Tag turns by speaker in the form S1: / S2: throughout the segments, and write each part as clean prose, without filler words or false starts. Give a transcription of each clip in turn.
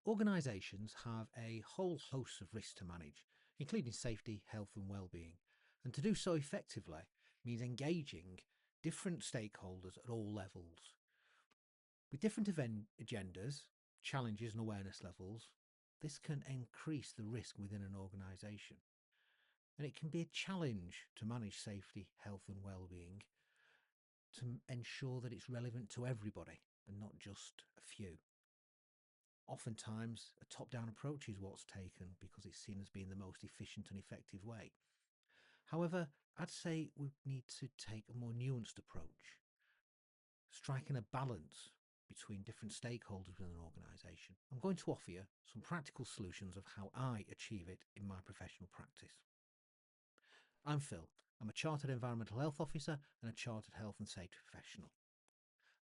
S1: Organisations have a whole host of risks to manage, including safety, health and well-being. And to do so effectively means engaging different stakeholders at all levels. With different agendas, challenges and awareness levels, this can increase the risk within an organisation. And it can be a challenge to manage safety, health and well-being to ensure that it's relevant to everybody and not just a few. Oftentimes, a top-down approach is what's taken because it's seen as being the most efficient and effective way. However, I'd say we need to take a more nuanced approach, striking a balance between different stakeholders within an organisation. I'm going to offer you some practical solutions of how I achieve it in my professional practice. I'm Phil. I'm a Chartered Environmental Health Officer and a Chartered Health and Safety Professional.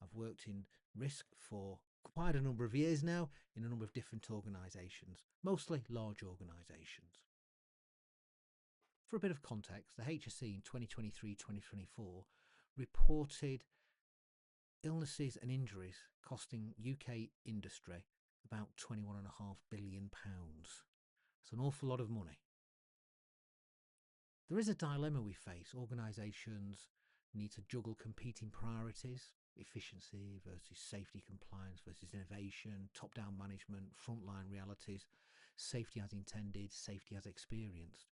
S1: I've worked in risk for quite a number of years now in a number of different organisations, mostly large organisations. For a bit of context, the HSE in 2023-2024 reported illnesses and injuries costing UK industry about £21.5 billion. It's an awful lot of money. There is a dilemma we face. Organisations need to juggle competing priorities, efficiency versus safety, compliance versus innovation, top-down management, frontline realities, safety as intended, safety as experienced.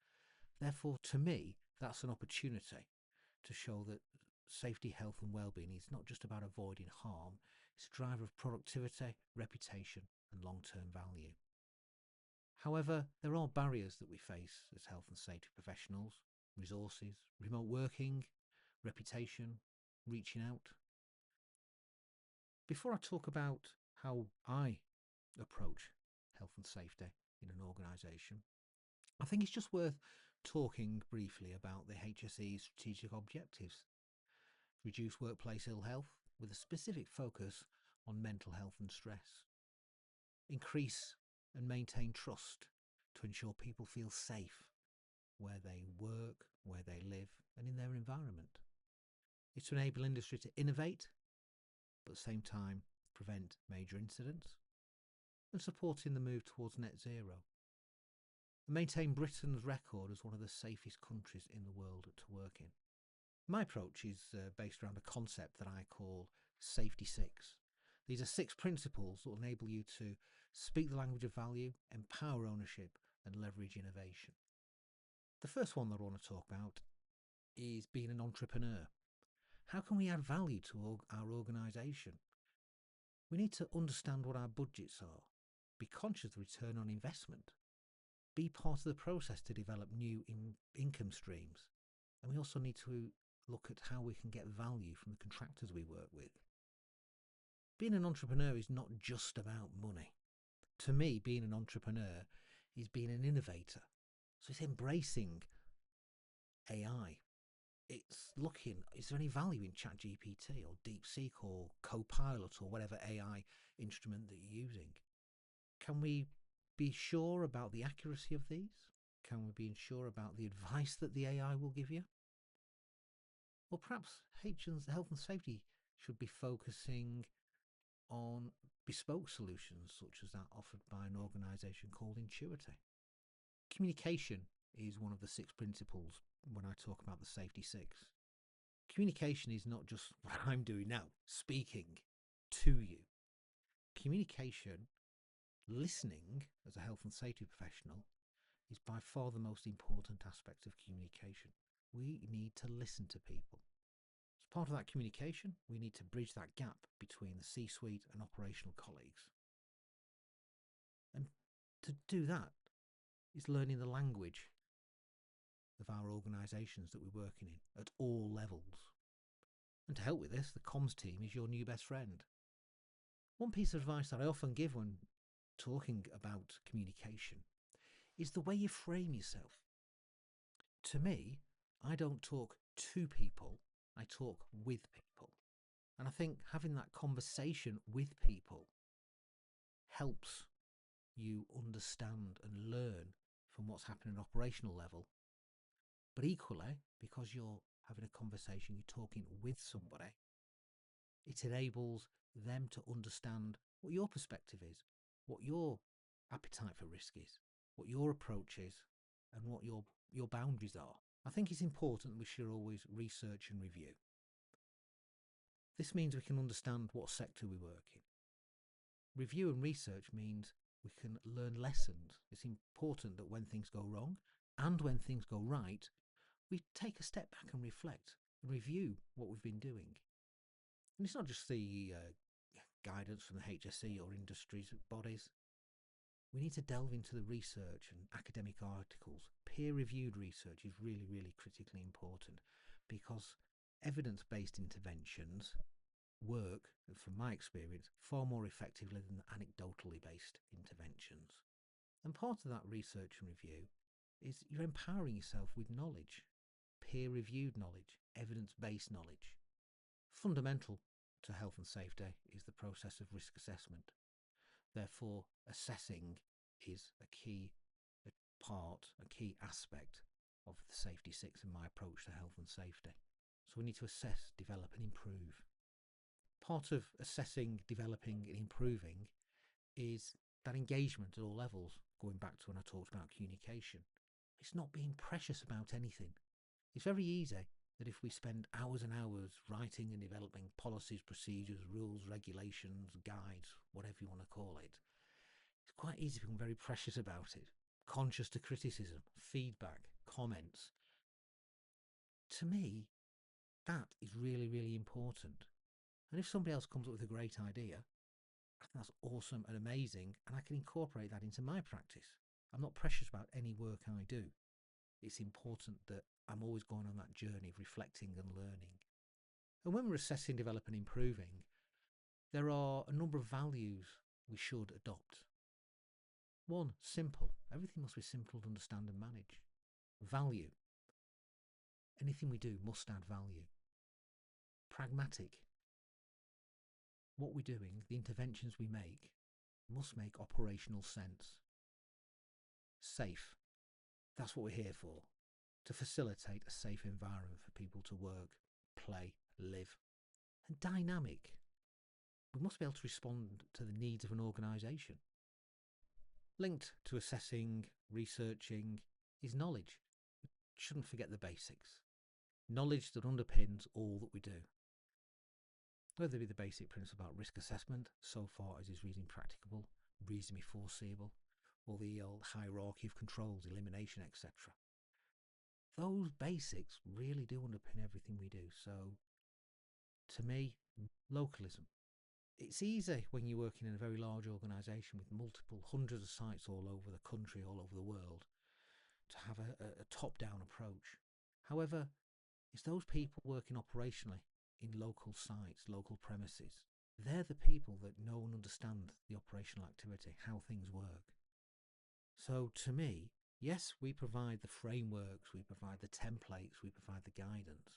S1: Therefore, to me, that's an opportunity to show that safety, health and well-being is not just about avoiding harm, it's a driver of productivity, reputation and long-term value. However, there are barriers that we face as health and safety professionals: resources, remote working, reputation, reaching out. Before I talk about how I approach health and safety in an organisation, I think it's just worth talking briefly about the HSE's strategic objectives. Reduce workplace ill health with a specific focus on mental health and stress. Increase and maintain trust to ensure people feel safe where they work, where they live and in their environment. It's to enable industry to innovate, but at the same time prevent major incidents, and supporting the move towards net zero. And maintain Britain's record as one of the safest countries in the world to work in. My approach is based around a concept that I call Safety 6. These are 6 principles that will enable you to speak the language of value, empower ownership and leverage innovation. The first one that I want to talk about is being an entrepreneur. How can we add value to our organisation? We need to understand what our budgets are, be conscious of the return on investment, be part of the process to develop new income streams, and we also need to look at how we can get value from the contractors we work with. Being an entrepreneur is not just about money. To me, being an entrepreneur is being an innovator. So it's embracing AI. It's looking, is there any value in ChatGPT or DeepSeek or Copilot or whatever AI instrument that you're using? Can we be sure about the accuracy of these? Can we be sure about the advice that the AI will give you? Or perhaps health and safety should be focusing on bespoke solutions such as that offered by an organisation called Intuity. Communication is one of the 6 principles when I talk about the Safety 6. Communication is not just what I'm doing now, speaking to you. Communication, listening as a health and safety professional, is by far the most important aspect of communication. We need to listen to people. As part of that communication, we need to bridge that gap between the C-suite and operational colleagues. And to do that is learning the language of our organisations that we're working in at all levels. And to help with this, the comms team is your new best friend. One piece of advice that I often give when talking about communication is the way you frame yourself. To me, I don't talk to people, I talk with people. And I think having that conversation with people helps you understand and learn from what's happening at an operational level. But equally, because you're having a conversation, you're talking with somebody, it enables them to understand what your perspective is, what your appetite for risk is, what your approach is, and what your boundaries are. I think it's important that we should always research and review. This means we can understand what sector we work in. Review and research means we can learn lessons. It's important that when things go wrong and when things go right, we take a step back and reflect and review what we've been doing. And it's not just the guidance from the HSE or industries bodies. We need to delve into the research and academic articles. Peer-reviewed research is really, really critically important, because evidence-based interventions work, from my experience, far more effectively than anecdotally based interventions. And part of that research and review is you're empowering yourself with knowledge, peer-reviewed knowledge, evidence-based knowledge. Fundamental to health and safety is the process of risk assessment. Therefore, assessing is a key part, a key aspect of the Safety 6 and my approach to health and safety. So we need to assess, develop and improve. Part of assessing, developing and improving is that engagement at all levels, going back to when I talked about communication. It's not being precious about anything. It's very easy that if we spend hours and hours writing and developing policies, procedures, rules, regulations, guides, whatever you want to call it, it's quite easy to become very precious about it, conscious to criticism, feedback, comments. To me, that is really, really important. And if somebody else comes up with a great idea, I think that's awesome and amazing, and I can incorporate that into my practice. I'm not precious about any work I do. It's important that I'm always going on that journey of reflecting and learning. And when we're assessing, developing, improving, there are a number of values we should adopt. One, simple. Everything must be simple to understand and manage. Value. Anything we do must add value. Pragmatic. What we're doing, the interventions we make, must make operational sense. Safe. That's what we're here for, to facilitate a safe environment for people to work, play, live. And dynamic. We must be able to respond to the needs of an organisation. Linked to assessing, researching, is knowledge. We shouldn't forget the basics. Knowledge that underpins all that we do. Whether it be the basic principle about risk assessment, so far as is reasonably practicable, reasonably foreseeable, or the old hierarchy of controls, elimination, etc. Those basics really do underpin everything we do. So, to me, localism. It's easy when you're working in a very large organisation with multiple hundreds of sites all over the country, all over the world, to have a top-down approach. However, it's those people working operationally in local sites, local premises. They're the people that know and understand the operational activity, how things work. So to me, yes, we provide the frameworks, we provide the templates, we provide the guidance,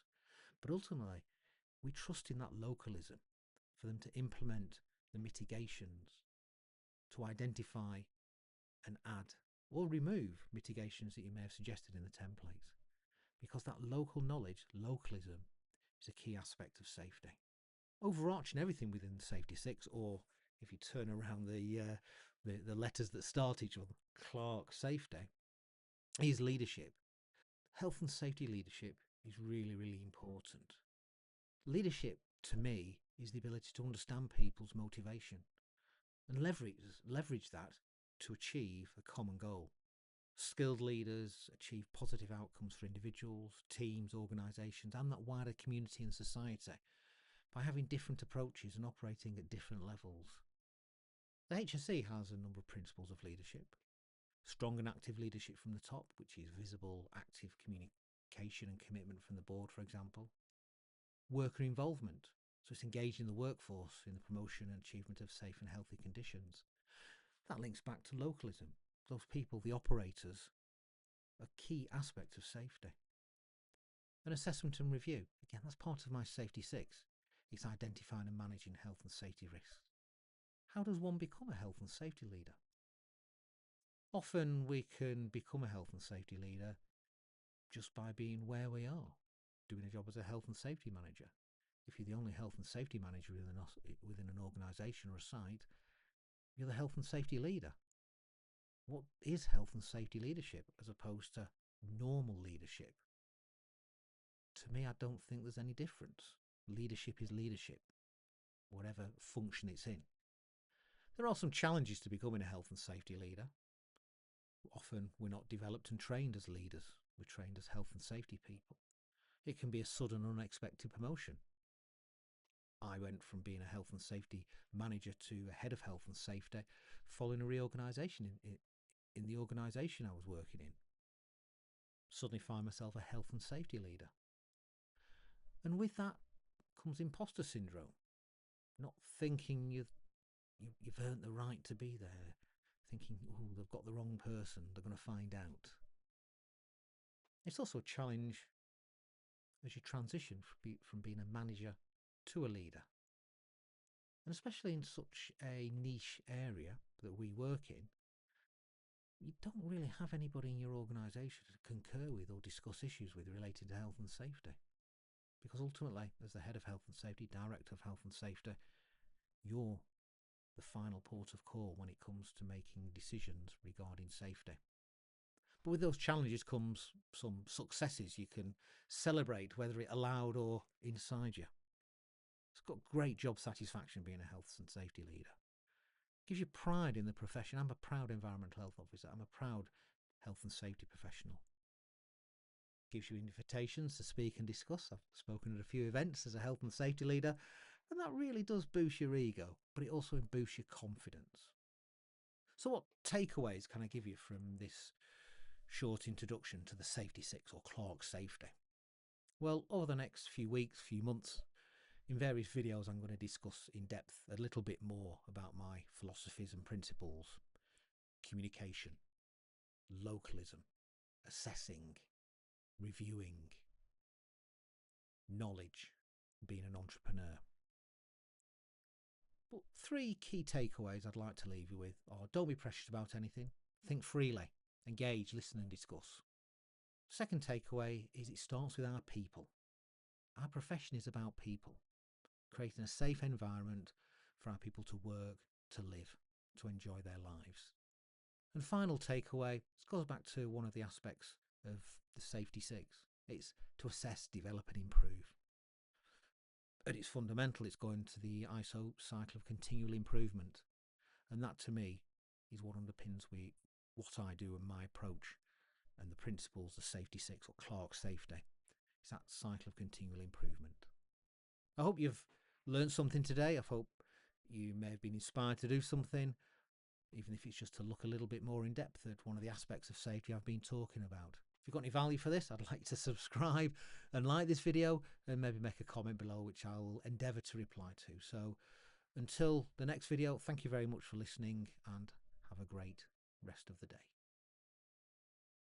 S1: but ultimately we trust in that localism for them to implement the mitigations, to identify and add or remove mitigations that you may have suggested in the templates, because that local knowledge, localism, is a key aspect of safety. Overarching everything within the Safety 6, or if you turn around the letters that start each other, CLARKE safety, is leadership. Health and safety leadership is really, really important. Leadership, to me, is the ability to understand people's motivation and leverage that to achieve a common goal. Skilled leaders achieve positive outcomes for individuals, teams, organisations, and that wider community and society by having different approaches and operating at different levels. The HSE has a number of principles of leadership. Strong and active leadership from the top, which is visible, active communication and commitment from the board, for example. Worker involvement, so it's engaging the workforce in the promotion and achievement of safe and healthy conditions. That links back to localism. Those people, the operators, are key aspects of safety. An assessment and review. Again, that's part of my Safety 6. It's identifying and managing health and safety risks. How does one become a health and safety leader? Often we can become a health and safety leader just by being where we are, doing a job as a health and safety manager. If you're the only health and safety manager within an organisation or a site, you're the health and safety leader. what is health and safety leadership as opposed to normal leadership? To me, I don't think there's any difference. Leadership is leadership, whatever function it's in. There are some challenges to becoming a health and safety leader. Often we're not developed and trained as leaders. We're trained as health and safety people. It can be a sudden, unexpected promotion. I went from being a health and safety manager to a head of health and safety following a reorganisation in the organisation I was working in. Suddenly find myself a health and safety leader. And with that comes imposter syndrome. Not thinking you've earned the right to be there. Thinking, oh, they've got the wrong person, they're going to find out. It's also a challenge as you transition from being a manager to a leader. And especially in such a niche area that we work in, you don't really have anybody in your organisation to concur with or discuss issues with related to health and safety. Because ultimately, as the head of health and safety, director of health and safety, you're the final port of call when it comes to making decisions regarding safety. But with those challenges comes some successes you can celebrate, whether it aloud or inside you. It's got great job satisfaction being a health and safety leader. It gives you pride in the profession. I'm a proud environmental health officer. I'm a proud health and safety professional. Gives you invitations to speak and discuss. I've spoken at a few events as a health and safety leader, and that really does boost your ego, but it also boosts your confidence. So what takeaways can I give you from this short introduction to the Safety 6 or CLARKE safety? Well, over the next few weeks, few months, in various videos I'm going to discuss in depth a little bit more about my philosophies and principles, communication, localism, assessing, reviewing, knowledge, being an entrepreneur. But 3 key takeaways I'd like to leave you with are: don't be precious about anything, think freely, engage, listen and discuss. Second takeaway is it starts with our people. Our profession is about people, creating a safe environment for our people to work, to live, to enjoy their lives. And final takeaway, this goes back to one of the aspects of the Safety 6. It's to assess, develop and improve. At its fundamental, it's going to the ISO cycle of continual improvement. And that to me is what underpins what I do and my approach and the principles of Safety 6 or CLARKE safety. It's that cycle of continual improvement. I hope you've learned something today. I hope you may have been inspired to do something, even if it's just to look a little bit more in depth at one of the aspects of safety I've been talking about. If you've got any value for this, I'd like to subscribe and like this video and maybe make a comment below, which I will endeavour to reply to. So until the next video, thank you very much for listening and have a great rest of the day.